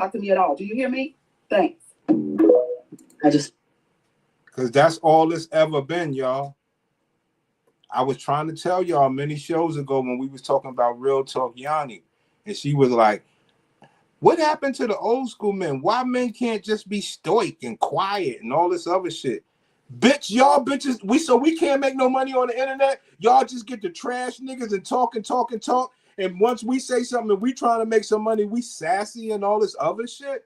talk to me at all. Do you hear me? Thanks. Because that's all it's ever been, y'all. I was trying to tell y'all many shows ago when we was talking about Real Talk Yanni, and she was like, what happened to the old school men? Why men can't just be stoic and quiet and all this other shit? Bitch, y'all bitches, we can't make no money on the internet. Y'all just get to trash niggas and talk and talk and talk. And once we say something and we trying to make some money, we sassy and all this other shit.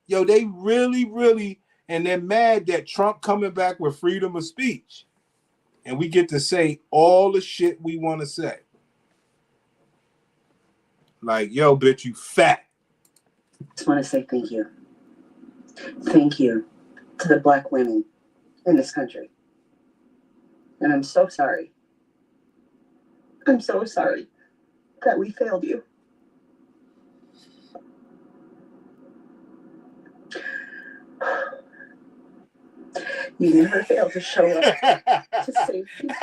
Yo, they really, and they're mad that Trump coming back with freedom of speech. And we get to say all the shit we want to say. Like, yo, bitch, you fat. I just want to say thank you. Thank you to the Black women in this country. And I'm so sorry. I'm so sorry that we failed you. You never failed to show up to save people.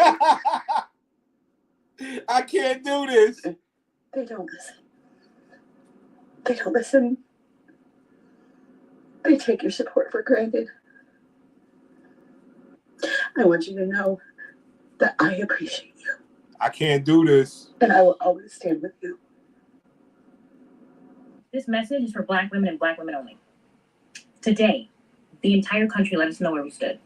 I can't do this. They don't listen. They don't listen. They take your support for granted. I want you to know that I appreciate you. I can't do this. And I will always stand with you. This message is for Black women and Black women only. Today, the entire country let us know where we stood.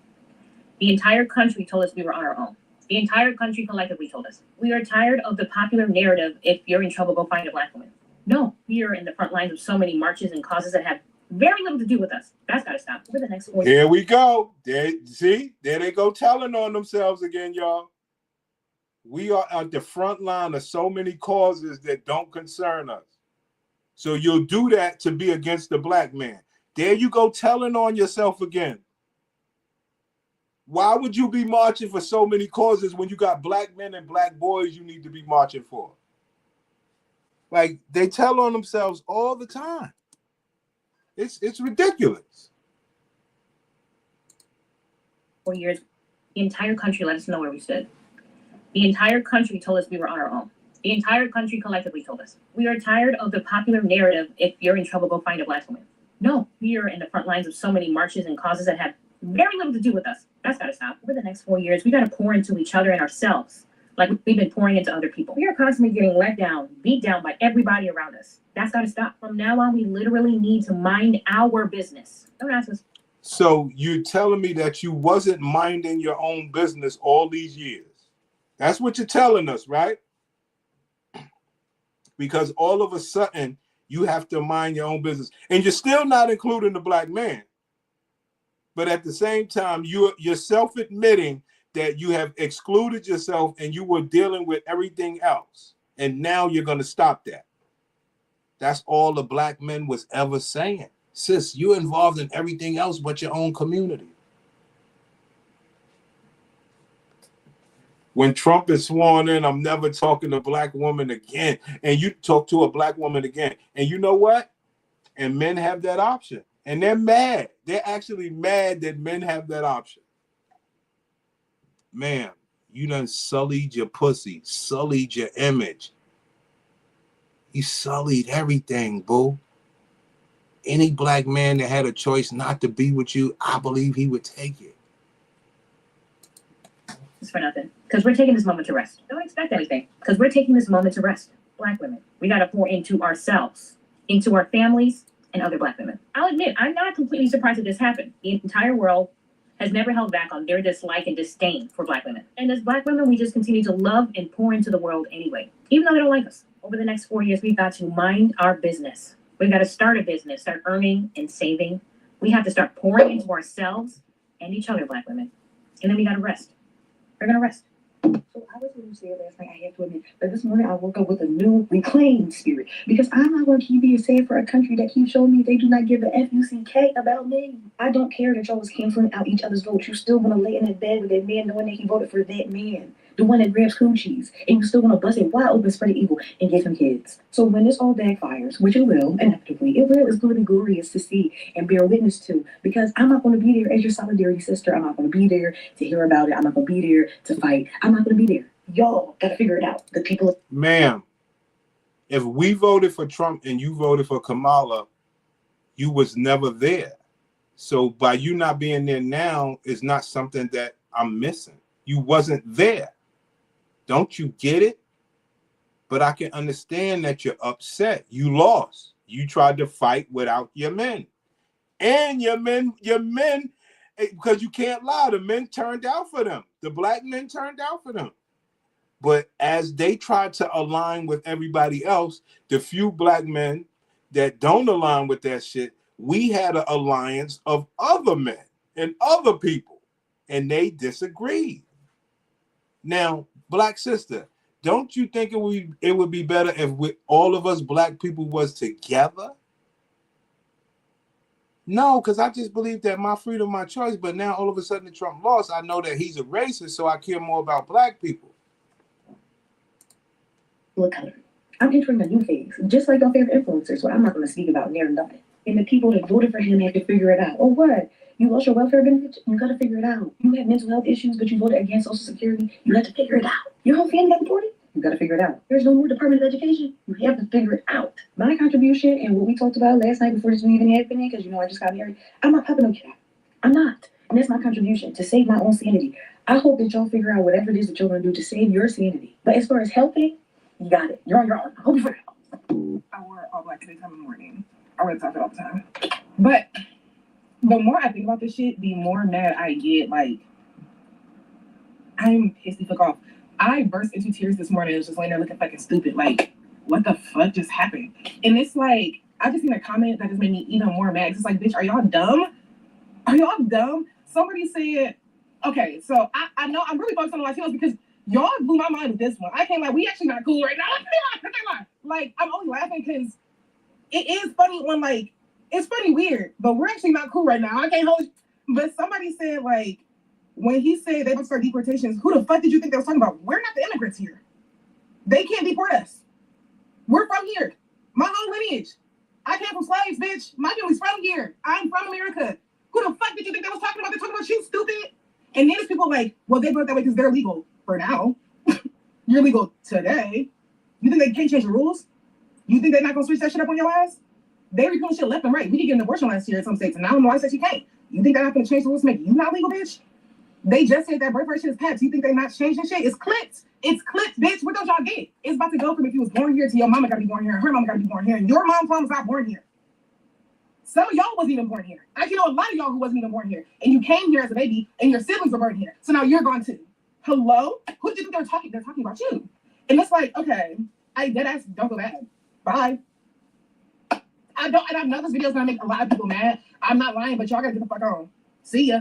The entire country told us we were on our own. The entire country collectively told us. We are tired of the popular narrative, if you're in trouble, go find a Black woman. No, we are in the front lines of so many marches and causes that have very little to do with us. That's got to stop. For the next 4 years. Here we go. There they go telling on themselves again, y'all. We are at the front line of so many causes that don't concern us. So you'll do that to be against the Black man. There you go telling on yourself again. Why would you be marching for so many causes when you got Black men and Black boys you need to be marching for? Like, they tell on themselves all the time. It's ridiculous. 4 years, the entire country let us know where we stood. The entire country told us we were on our own. The entire country collectively told us. We are tired of the popular narrative, if you're in trouble, go find a Black woman. No, we are in the front lines of so many marches and causes that have very little to do with us. That's got to stop. Over the next 4 years, we got to pour into each other and ourselves like we've been pouring into other people. We are constantly getting let down, beat down by everybody around us. That's got to stop. From now on, we literally need to mind our business. Don't ask us. So you're telling me that you wasn't minding your own business all these years? That's what you're telling us, right? Because all of a sudden, you have to mind your own business. And you're still not including the Black man. But at the same time, you're self-admitting that you have excluded yourself and you were dealing with everything else. And now you're going to stop that. That's all the Black men was ever saying. Sis, you're involved in everything else but your own community. When Trump is sworn in, I'm never talking to a Black woman again. And you talk to a Black woman again. And you know what? And men have that option. And they're mad. They're actually mad that men have that option. Ma'am, you done sullied your pussy, sullied your image. You sullied everything, boo. Any Black man that had a choice not to be with you, I believe he would take it. It's for nothing. Because we're taking this moment to rest. Don't expect anything. Because we're taking this moment to rest. Black women, we got to pour into ourselves, into our families, and other Black women. I'll admit, I'm not completely surprised that this happened. The entire world has never held back on their dislike and disdain for Black women. And as Black women, we just continue to love and pour into the world anyway, even though they don't like us. Over the next 4 years, we've got to mind our business. We've got to start a business, start earning and saving. We have to start pouring into ourselves and each other, Black women. And then we got to rest. We're going to rest. So I was really sad last night, I have to admit. But this morning I woke up with a new reclaimed spirit. Because I'm not going to keep being sad for a country that keeps showing me they do not give a F-U-C-K about me. I don't care that y'all was canceling out each other's votes. You still going to lay in that bed with that man knowing that he voted for that man. The one that grabs coochies. And you still going to bust it wide open, spread the eagle, and get some kids. So when this all backfires, which it will, inevitably, it will, it's going to be glorious to see and bear witness to. Because I'm not going to be there as your solidarity sister. I'm not going to be there to hear about it. I'm not going to be there to fight. I'm not going to be there. Y'all got to figure it out. The people. Ma'am, If we voted for Trump and you voted for Kamala, you was never there. So by you not being there now is not something that I'm missing. You wasn't there. Don't you get it? But I can understand that you're upset. You lost. You tried to fight without your men. And your men, because you can't lie, the men turned out for them. The black men turned out for them. But as they tried to align with everybody else, the few black men that don't align with that shit, we had an alliance of other men and other people, and they disagreed. Now, black sister, don't you think it would be better if all of us black people was together? No, because I just believe that my freedom, my choice. But now all of a sudden Trump lost. I know that he's a racist, so I care more about black people. Look, I'm entering a new phase, just like your favorite influencers, what I'm not going to speak about near nothing. And the people that voted for him have to figure it out. Or what? You lost your welfare benefits? You got to figure it out. You have mental health issues, but you voted against Social Security? You have to figure it out. Your whole family got deported? You got to figure it out. There's no more Department of Education? You have to figure it out. My contribution and what we talked about last night before this even happening, because I just got married, I'm not popping no kid out. I'm not. And that's my contribution, to save my own sanity. I hope that y'all figure out whatever it is that you're going to do to save your sanity. But as far as helping, you got it. You're on your own. I hope you figure it out. I wore all black today time in the morning. I wear this outfit all the time. But the more I think about this shit, the more mad I get. Like, I'm pissed the fuck off. I burst into tears this morning and was just laying there looking fucking stupid. Like, what the fuck just happened? And it's like, I just seen a comment that just made me even more mad. It's like, bitch, are y'all dumb? Are y'all dumb? Somebody said, okay, so I know I'm really focused on the Latinos because y'all blew my mind with this one. I can't lie, we actually not cool right now. I can't lie. Like, I'm only laughing because it is funny when, like, it's funny weird, but we're actually not cool right now. I can't hold. But somebody said, like, when he said they would start deportations, who the fuck did you think they was talking about? We're not the immigrants here. They can't deport us. We're from here. My whole lineage. I came from slaves, bitch. My family's from here. I'm from America. Who the fuck did you think they was talking about? They're talking about you, stupid. And then there's people like, well, they brought that way because they're legal for now. You're legal today. You think they can't change the rules? You think they're not gonna switch that shit up on your ass? They repealing shit left and right. We did get an abortion last year in some states, and now I said you can't. You think they're not gonna change the rules to make you not legal, bitch? They just said that birth rate shit is capped. You think they're not changing shit? It's clipped. It's clipped, bitch. What don't y'all get? It's about to go from if you was born here to your mama gotta be born here, and her mama gotta be born here, and your mom's mom was not born here. Some of y'all wasn't even born here. I know a lot of y'all who wasn't even born here, and you came here as a baby, and your siblings were born here. So now you're gone too. Hello? Who did you think they're talking? They're talking about you. And it's like, okay, I dead ass don't go bad. Bye. I know this video is gonna make a lot of people mad. I'm not lying, but y'all gotta get the fuck on. See ya.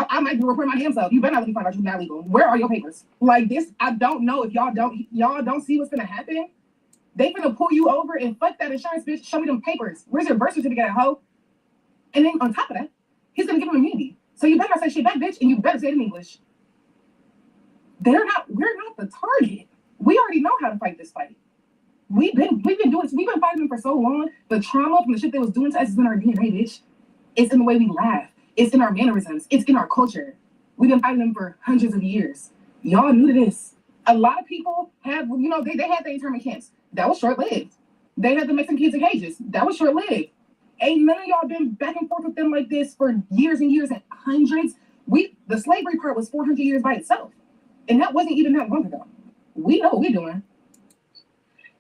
I might be reporting my damn self. You better not let me find out you're not legal. Where are your papers? Like this, I don't know if y'all don't see what's gonna happen. They finna pull you over and fuck that insurance, bitch. Show me them papers. Where's your birth certificate at, hoe? And then on top of that, he's gonna give him immunity. So you better not say shit back, bitch, and you better say it in English. We're not the target. We already know how to fight this fight. We've been doing this. We've been fighting them for so long. The trauma from the shit they was doing to us is in our DNA, bitch. It's in the way we laugh. It's in our mannerisms. It's in our culture. We've been fighting them for hundreds of years. Y'all new to this. A lot of people have, they had their internment camps. That was short-lived. They had the Mexican kids in cages. That was short-lived. Ain't none of y'all been back and forth with them like this for years and years and hundreds. The slavery part was 400 years by itself. And that wasn't even that long ago. We know what we're doing.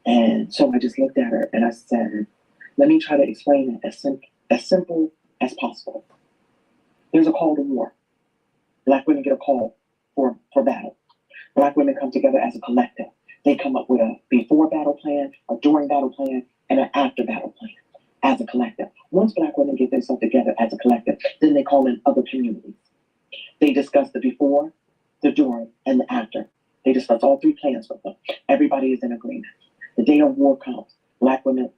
And so I just looked at her and I said, let me try to explain it as simple as possible. There's a call to war. Black women get a call for battle. Black women come together as a collective. They come up with a before battle plan, a during battle plan, and an after battle plan as a collective. Once Black women get themselves together as a collective, then they call in other communities. They discuss the before, the during, and the after. They discuss all three plans with them. Everybody is in agreement. The day of war comes. Black women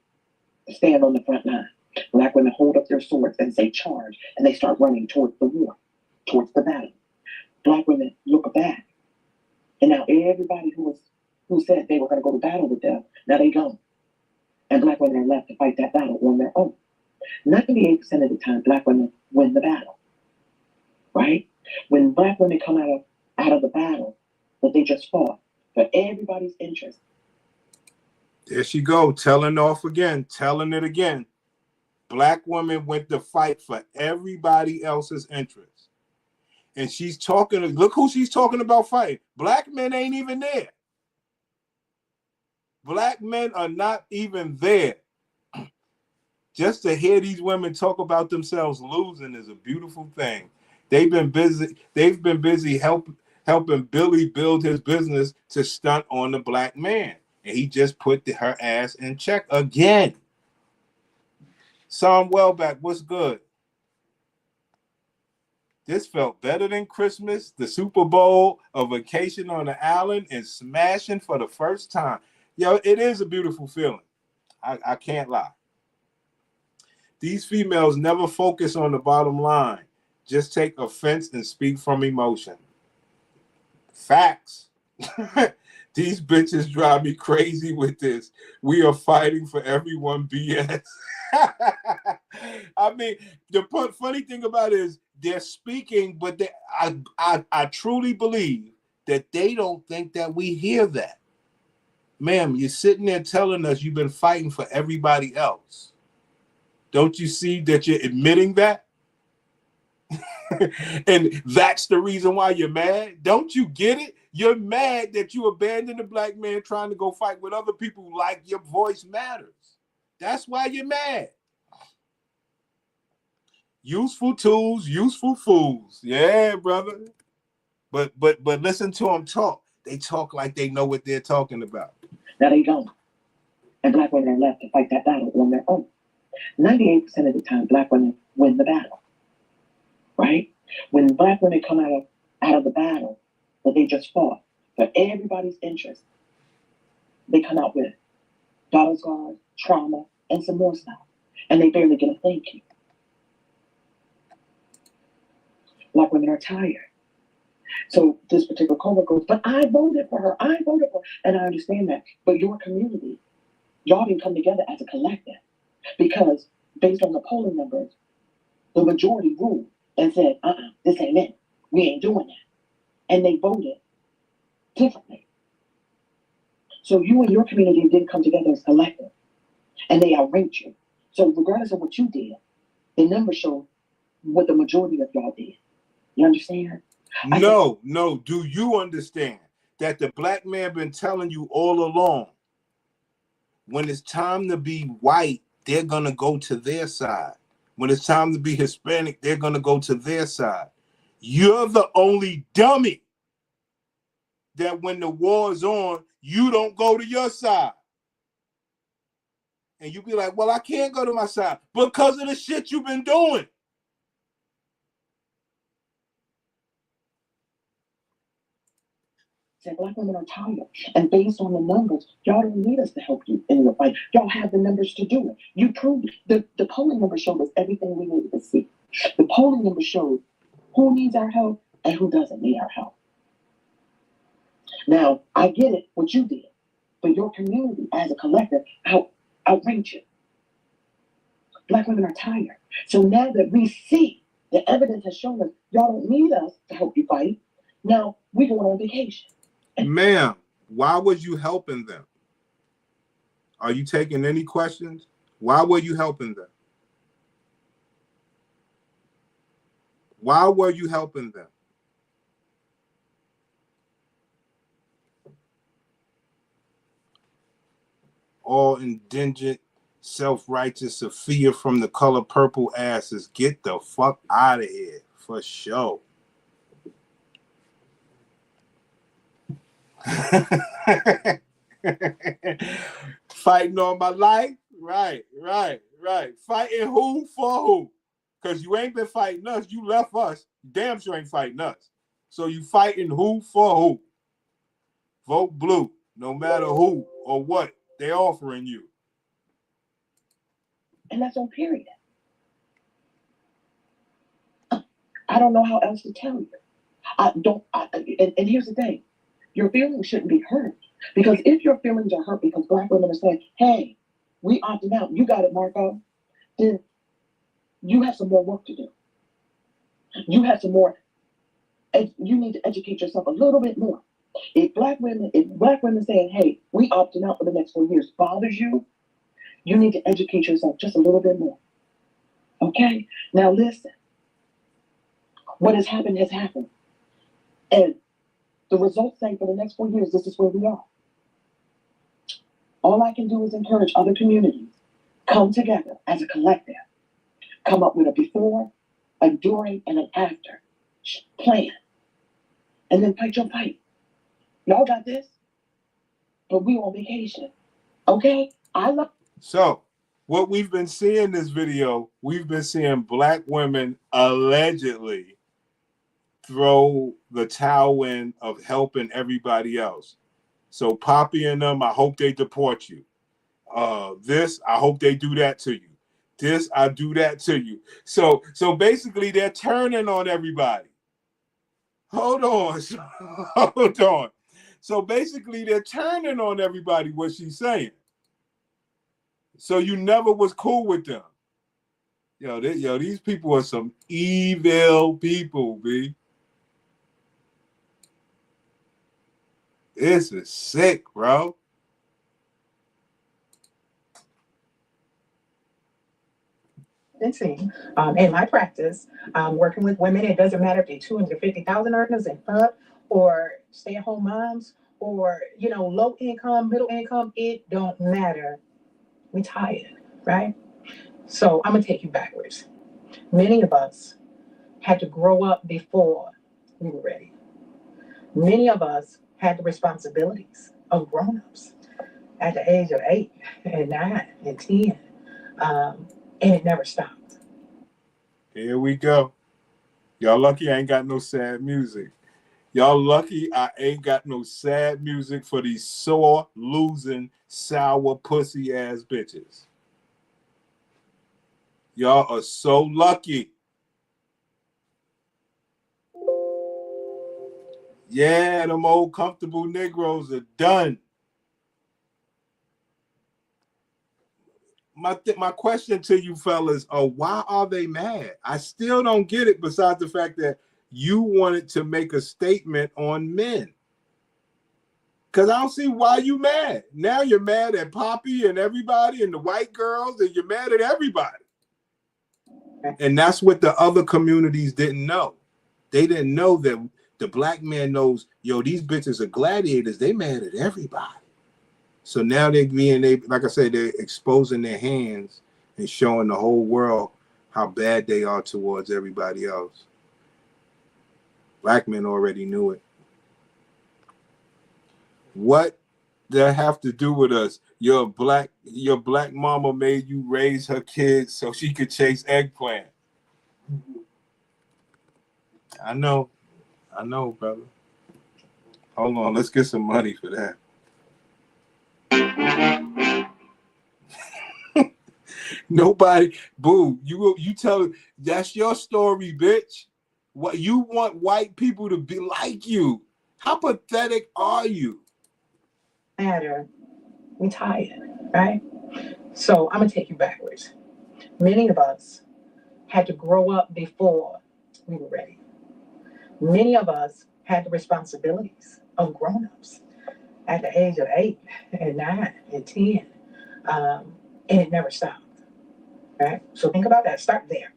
stand on the front line. Black women hold up their swords and say charge, and they start running towards the war, towards the battle. Black women look back, and now everybody who said they were going to go to battle with them, now they don't. And Black women are left to fight that battle on their own. 98% of the time, Black women win the battle, right? When Black women come out of the battle that they just fought, for everybody's interest, There she go, telling off again, telling it again. Black women went to fight for everybody else's interests. And she's talking, look who she's talking about fighting. Black men ain't even there. Black men are not even there. Just to hear these women talk about themselves losing is a beautiful thing. They've been busy helping Billy build his business to stunt on the black man. And he just put her ass in check again. Psalm Wellback, what's good? This felt better than Christmas, the Super Bowl, a vacation on the island, and smashing for the first time. Yo, it is a beautiful feeling. I can't lie. These females never focus on the bottom line. Just take offense and speak from emotion. Facts. These bitches drive me crazy with this. We are fighting for everyone BS. I mean, the funny thing about it is they're speaking, but I truly believe that they don't think that we hear that. Ma'am, you're sitting there telling us you've been fighting for everybody else. Don't you see that you're admitting that? And that's the reason why you're mad? Don't you get it? You're mad that you abandoned the black man trying to go fight with other people like your voice matters. That's why you're mad. Useful tools, useful fools. Yeah, brother. But listen to them talk. They talk like they know what they're talking about. Now they don't. And black women are left to fight that battle on their own. 98% of the time, black women win the battle. Right? When black women come out of the battle that they just fought for everybody's interest, they come out with battle scars, trauma, and some more stuff. And they barely get a thank you. Black women are tired. So this particular coworker goes, but I voted for her. I voted for her. And I understand that. But your community, y'all didn't come together as a collective. Because based on the polling numbers, the majority ruled and said, this ain't it. We ain't doing that. And they voted differently. So you and your community didn't come together as collective. And they outranked you. So regardless of what you did, the numbers show what the majority of y'all did. You understand? No. Do you understand that the black man been telling you all along, when it's time to be white, they're going to go to their side. When it's time to be Hispanic, they're going to go to their side. You're the only dummy that when the war's on, you don't go to your side. And you be like, well, I can't go to my side because of the shit you've been doing. Black women are tired. And based on the numbers, y'all don't need us to help you in your fight. Y'all have the numbers to do it. You proved it. The polling numbers showed us everything we needed to see. The polling numbers showed who needs our help and who doesn't need our help. Now, I get it, what you did, but your community as a collective outranked you. Black women are tired. So now that we see the evidence has shown us y'all don't need us to help you fight, now we're going on vacation. Ma'am, why was you helping them? Are you taking any questions? Why were you helping them? Why were you helping them? All indigent, self-righteous Sophia from the color purple asses, get the fuck out of here for sure. Fighting all my life? Right. Fighting who for who? Because you ain't been fighting us. You left us. Damn sure ain't fighting us. So you fighting who for who? Vote blue, no matter who or what they're offering you. And that's on period. I don't know how else to tell you. And here's the thing. Your feelings shouldn't be hurt. Because if your feelings are hurt because black women are saying, hey, we opted out, you got it, Marco, then you have some more work to do. You have some more, you need to educate yourself a little bit more If black women saying, hey, we opting out for the next 4 years bothers you, you need to educate yourself just a little bit more. Okay? Now listen. What has happened has happened. And the results say for the next 4 years, this is where we are. All I can do is encourage other communities, come together as a collective, come up with a before, a during, and an after plan, and then fight your fight. Y'all got this, but we on vacation. Okay? So what we've been seeing in this video, we've been seeing black women allegedly throw the towel in of helping everybody else. So Poppy and them, I hope they deport you. This, I hope they do that to you. This, I do that to you. So basically they're turning on everybody. Hold on. Hold on. So basically they're turning on everybody, what she's saying. So you never was cool with them. Yo, these people are some evil people, B. This is sick, bro. In my practice, working with women, it doesn't matter if they're 250,000 earners and up, or stay-at-home moms, or low income, middle income. It don't matter. We tired, right? So I'm gonna take you backwards. Many of us had to grow up before we were ready. Many of us had the responsibilities of grown-ups at the age of 8 and 9 and 10. And it never stopped. Here we go. Y'all lucky I ain't got no sad music. Y'all lucky I ain't got no sad music for these sore, losing, sour, pussy ass bitches. Y'all are so lucky. Yeah, them old comfortable Negroes are done. My question to you fellas are, why are they mad? I still don't get it, besides the fact that you wanted to make a statement on men. Because I don't see why you mad. Now you're mad at Poppy and everybody and the white girls, and you're mad at everybody. And that's what the other communities didn't know. They didn't know that the black man knows, yo, these bitches are gladiators. They mad at everybody. So now like I said, they're exposing their hands and showing the whole world how bad they are towards everybody else. Black men already knew it. What does that have to do with us? Your black mama made you raise her kids so she could chase eggplant. I know, brother. Hold on, let's get some money for that. Nobody, boo. You tell, that's your story, bitch. What you want white people to be like you? How pathetic are you? Matter. We tired, right? So I'm gonna take you backwards. Many of us had to grow up before we were ready. Many of us had the responsibilities of grown-ups at the age of 8 and 9 and 10. And it never stopped. Right? So think about that. Start there.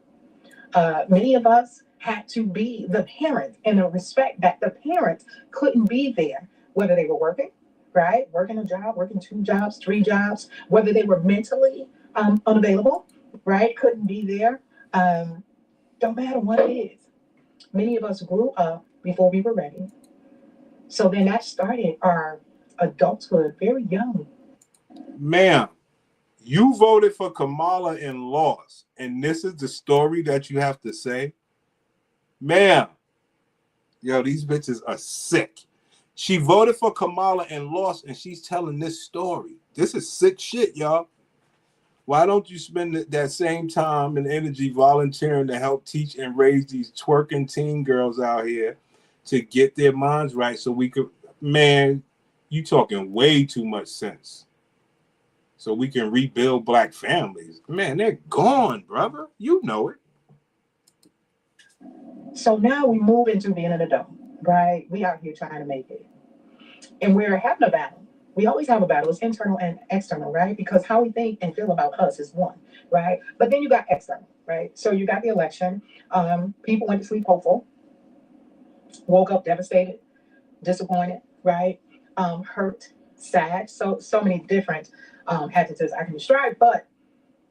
Many of us had to be the parent in the respect that the parents couldn't be there, whether they were working, right? Working a job, working 2 jobs, 3 jobs, whether they were mentally unavailable, right? Couldn't be there. Don't matter what it is. Many of us grew up before we were ready. So then that started our adulthood very young. Ma'am, you voted for Kamala and lost, and this is the story that you have to say? Ma'am, yo, these bitches are sick. She voted for Kamala and lost, and she's telling this story. This is sick shit, y'all. Why don't you spend that same time and energy volunteering to help teach and raise these twerking teen girls out here to get their minds right so we could, man, you talking way too much sense. So we can rebuild black families. Man, they're gone, brother. You know it. So now we move into being an adult, right? We out here trying to make it. and we're having a battle. We always have a battle. It's internal and external, right? Because how we think and feel about us is one, right? But then you got external, right? So you got the election. People went to sleep hopeful, woke up devastated, disappointed, right? Hurt, sad. So many different adjectives I can describe. But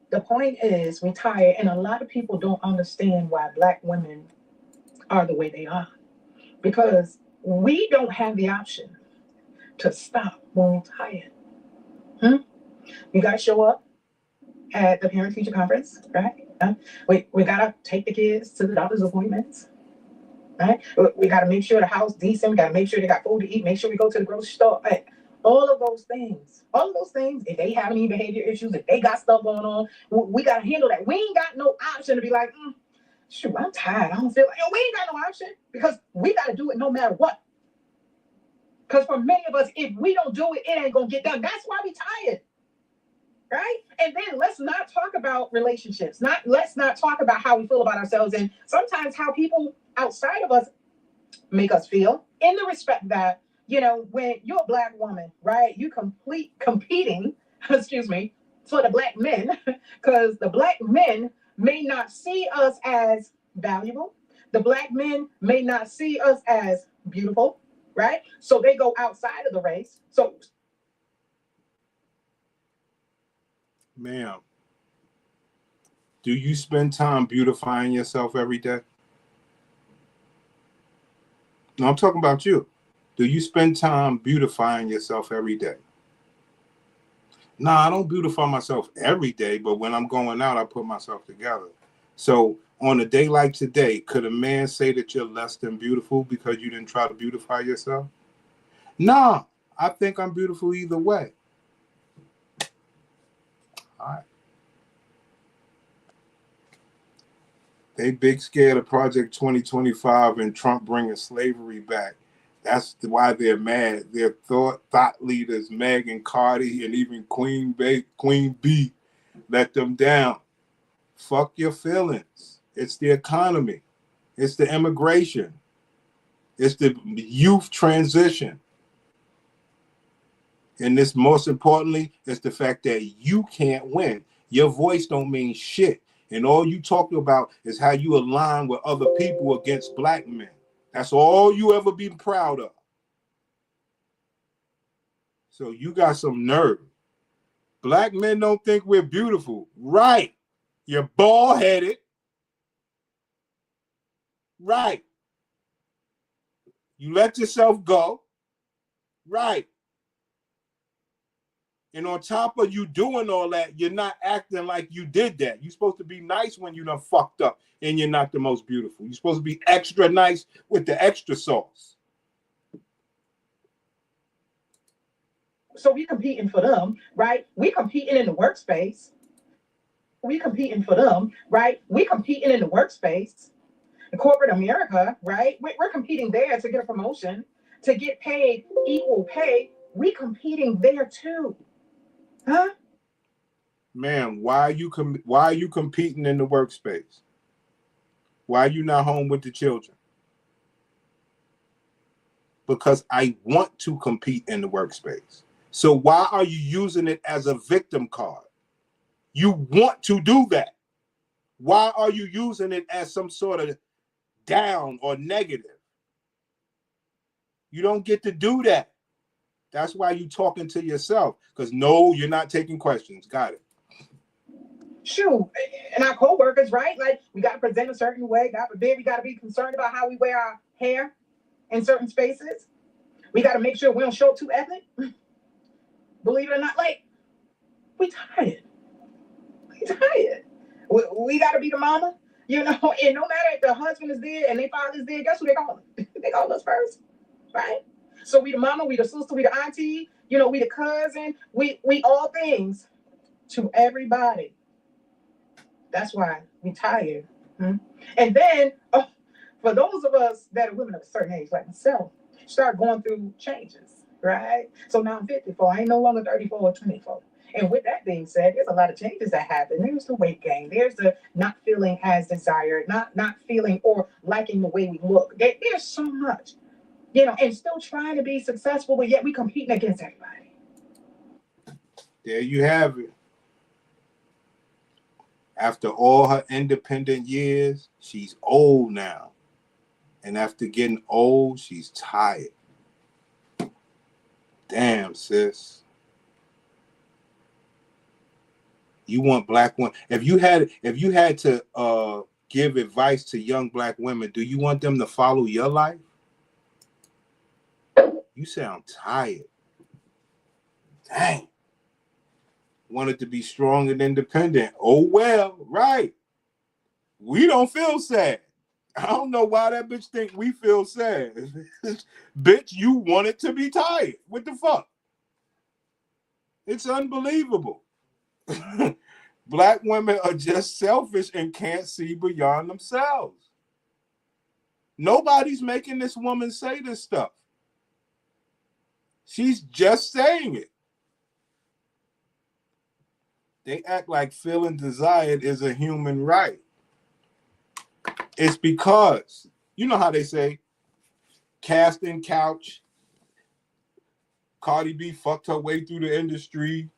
the point is, we tired, and a lot of people don't understand why Black women are the way they are, because we don't have the option to stop when we're tired. You got to show up at the parent teacher conference, right? We got to take the kids to the doctor's appointments, right? We got to make sure the house decent. We got to make sure they got food to eat. Make sure we go to the grocery store. All of those things. If they have any behavior issues, if they got stuff going on, we got to handle that. We ain't got no option to be like, shoot, I'm tired. I don't feel like, we ain't got no option, because we got to do it no matter what. Because for many of us, if we don't do it, it ain't going to get done. That's why we tired. Right? And then let's not talk about relationships. Let's not talk about how we feel about ourselves, and sometimes how people outside of us make us feel, in the respect that, when you're a Black woman, right, you competing, excuse me, for the Black men, because the Black men may not see us as valuable. The Black men may not see us as beautiful, right? So they go outside of the race. So, Ma'am, do you spend time beautifying yourself every day? No, I'm talking about you. Do you spend time beautifying yourself every day? No, I don't beautify myself every day, but when I'm going out, I put myself together. So on a day like today, could a man say that you're less than beautiful because you didn't try to beautify yourself? No, I think I'm beautiful either way. All right. They big scared of Project 2025 and Trump bringing slavery back. That's why they're mad. Their thought leaders, Meghan, Cardi, and even Queen B, let them down. Fuck your feelings. It's the economy. It's the immigration. It's the youth transition. And this, most importantly, is the fact that you can't win. Your voice don't mean shit. And all you talk about is how you align with other people against Black men. That's all you ever been proud of. So you got some nerve. Black men don't think we're beautiful. Right. You're bald-headed. Right. You let yourself go. Right. And on top of you doing all that, you're not acting like you did that. You're supposed to be nice when you done fucked up and you're not the most beautiful. You're supposed to be extra nice with the extra sauce. So we competing for them, right? We competing in the workspace. We competing for them, right? We competing in the workspace. In corporate America, right? We're competing there to get a promotion, to get paid equal pay. We competing there too. Huh? Man, why are you competing in the workspace? Why are you not home with the children? Because I want to compete in the workspace. So why are you using it as a victim card? You want to do that. Why are you using it as some sort of down or negative? You don't get to do that. That's why you're talking to yourself. Because no, you're not taking questions. Got it. Shoot, and our co-workers, right? Like, we got to present a certain way. God forbid, we got to be concerned about how we wear our hair in certain spaces. We got to make sure we don't show up too ethnic. Believe it or not, like, we tired. We tired. We got to be the mama, and no matter if the husband is there and their father's there, guess who they call? They call us first, right? So we the mama, we the sister, we the auntie, we the cousin, we all things to everybody. That's why we tired. And then, for those of us that are women of a certain age, like myself, start going through changes, right? So now I'm 54. I ain't no longer 34 or 24. And with that being said, there's a lot of changes that happen. There's the weight gain. There's the not feeling as desired, not feeling or liking the way we look. There's so much. You know, and still trying to be successful, but yet we competing against everybody. There you have it. After all her independent years, she's old now. And after getting old, she's tired. Damn, sis. You want black women. If you had to give advice to young black women, do you want them to follow your life? You sound tired. Dang. Wanted to be strong and independent. Oh well, right. We don't feel sad. I don't know why that bitch think we feel sad. Bitch, you wanted to be tired. What the fuck? It's unbelievable. Black women are just selfish and can't see beyond themselves. Nobody's making this woman say this stuff. She's just saying it. They act like feeling desired is a human right. It's because, you know how they say, casting couch, Cardi B fucked her way through the industry.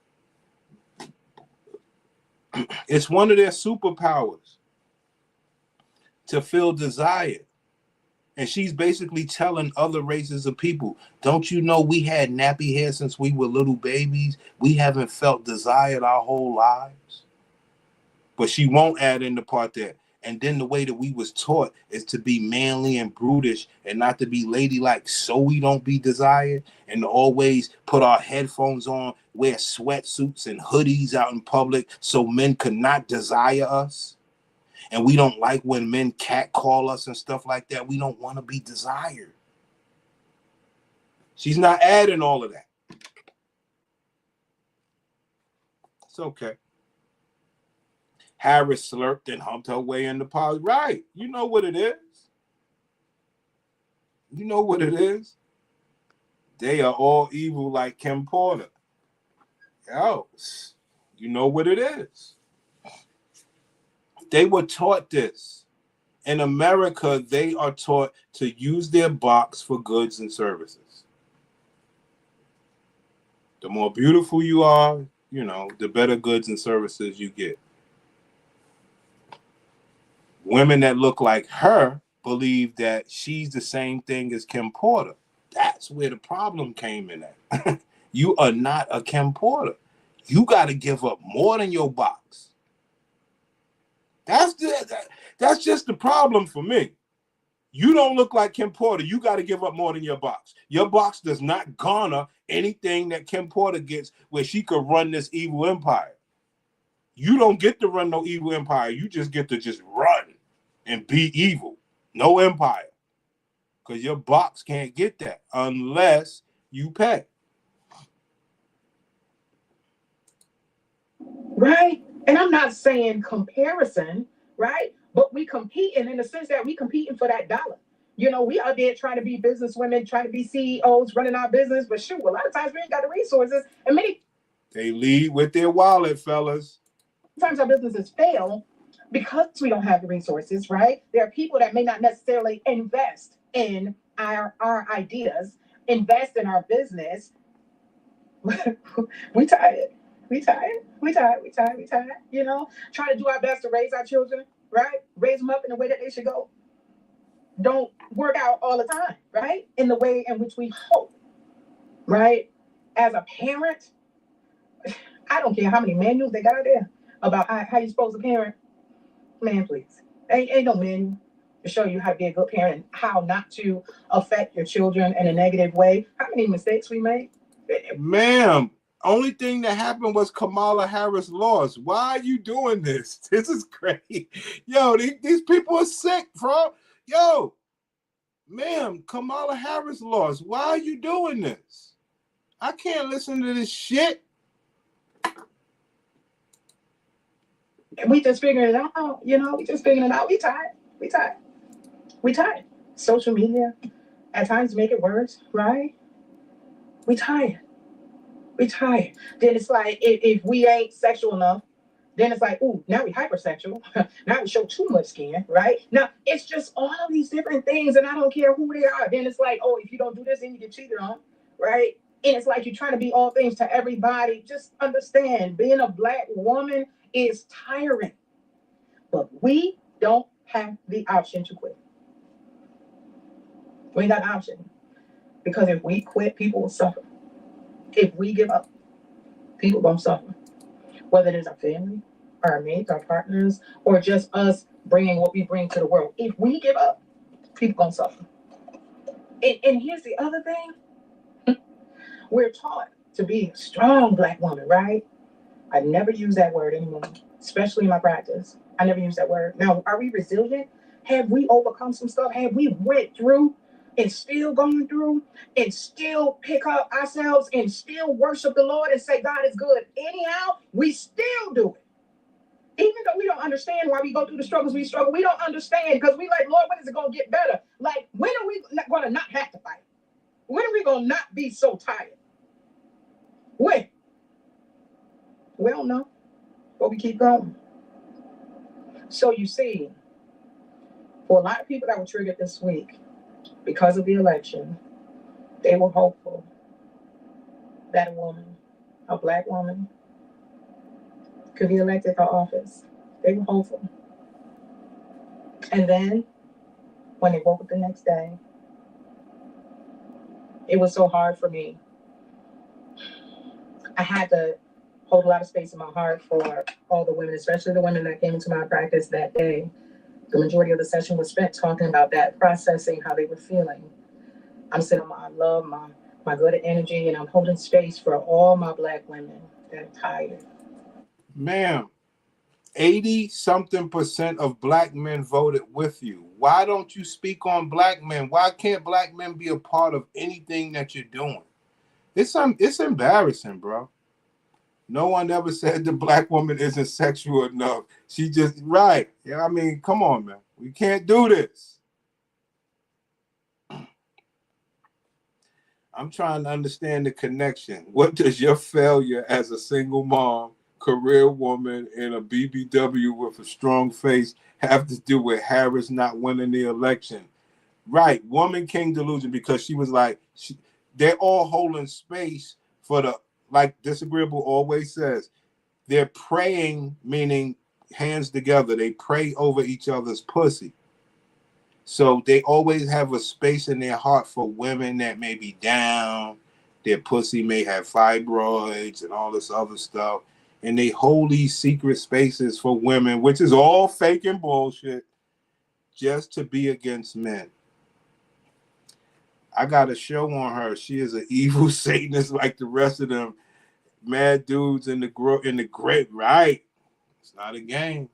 It's one of their superpowers to feel desired. And she's basically telling other races of people, don't you know we had nappy hair since we were little babies? We haven't felt desired our whole lives. But she won't add in the part that, and then the way that we was taught is to be manly and brutish and not to be ladylike so we don't be desired, and to always put our headphones on, wear sweatsuits and hoodies out in public so men could not desire us. And we don't like when men catcall us and stuff like that. We don't want to be desired. She's not adding all of that. It's okay. Harris slurped and humped her way in the pause. Right. You know what it is. You know what it is. They are all evil like Kim Porter. Yo, you know what it is. They were taught this. In America, they are taught to use their box for goods and services. The more beautiful you are, you know, the better goods and services you get. Women that look like her believe that she's the same thing as Kim Porter. That's where the problem came in at. You are not a Kim Porter. You got to give up more than your box. That's just the problem for me. You don't look like Kim Porter. You got to give up more than your box. Your box does not garner anything that Kim Porter gets where she could run this evil empire. You don't get to run no evil empire. You just get to just run and be evil. No empire. Because your box can't get that unless you pay. Right? And I'm not saying comparison, right? But we competing in the sense that we competing for that dollar. You know, we out there trying to be business women, trying to be CEOs, running our business, but shoot, a lot of times we ain't got the resources. And many They lead with their wallet, fellas. times our businesses fail because we don't have the resources, right? There are people that may not necessarily invest in our ideas, invest in our business. We tired. We tired. You know, trying to do our best to raise our children, right? Raise them up in the way that they should go. Don't work out all the time, right? In the way in which we hope, right? As a parent, I don't care how many manuals they got out there about how you're supposed to parent. Man, please. Ain't no manual to show you how to be a good parent and how not to affect your children in a negative way. How many mistakes we made? Ma'am, only thing that happened was Kamala Harris lost. Why are you doing this? This is crazy. Yo, these people are sick, bro. Yo, ma'am, Kamala Harris lost. Why are you doing this? I can't listen to this shit. We just figuring it out, you know, we tired. We tired. Social media at times make it worse, right? We tired. Then it's like if we ain't sexual enough, Then it's like, ooh, now we hypersexual. Now we show too much skin, right? Now it's just all of these different things, and I don't care who they are. Then it's like, oh, if you don't do this, then you get cheated on, right? And it's like you're trying to be all things to everybody. Just understand, being a Black woman is tiring, but we don't have the option to quit. We ain't got an option, because if we quit, people will suffer. If we give up, people gonna suffer. Whether it is our family, our mates, our partners, or just us bringing what we bring to the world. If we give up, people gonna suffer. And here's the other thing. We're taught to be a strong Black woman, right? I never use that word anymore, especially in my practice. I never use that word. Now, are we resilient? Have we overcome some stuff? Have we went through and still going through and still pick up ourselves and still worship the Lord and say God is good? Anyhow, we still do it. Even though we don't understand why we go through the struggles we struggle, we don't understand, because we like, Lord, when is it going to get better? Like, when are we going to not have to fight? When are we going to not be so tired? When? We don't know, but we keep going. So you see, for a lot of people that were triggered this week because of the election, they were hopeful that a woman, a Black woman, could be elected for office. They were hopeful. And then, when they woke up the next day, it was so hard for me. I had to hold a lot of space in my heart for all the women, especially the women that came into my practice that day. The majority of the session was spent talking about that, processing how they were feeling. I'm sitting on my love, my good energy, and I'm holding space for all my Black women that are tired. Ma'am, 80-something% of Black men voted with you. Why don't you speak on Black men? Why can't Black men be a part of anything that you're doing? It's embarrassing, bro. No one ever said the Black woman isn't sexual enough. She just, right. Yeah, I mean, come on, man. We can't do this. I'm trying to understand the connection. What does your failure as a single mom, career woman, in a BBW with a strong face have to do with Harris not winning the election? Right, woman king delusion, because she was like, they're all holding space for the, like Disagreeable always says, they're praying, meaning hands together. They pray over each other's pussy. So they always have a space in their heart for women that may be down. Their pussy may have fibroids and all this other stuff. And they hold these secret spaces for women, which is all fake and bullshit, just to be against men. I got a show on her. She is an evil Satanist like the rest of them mad dudes in the grave. Right? It's not a game.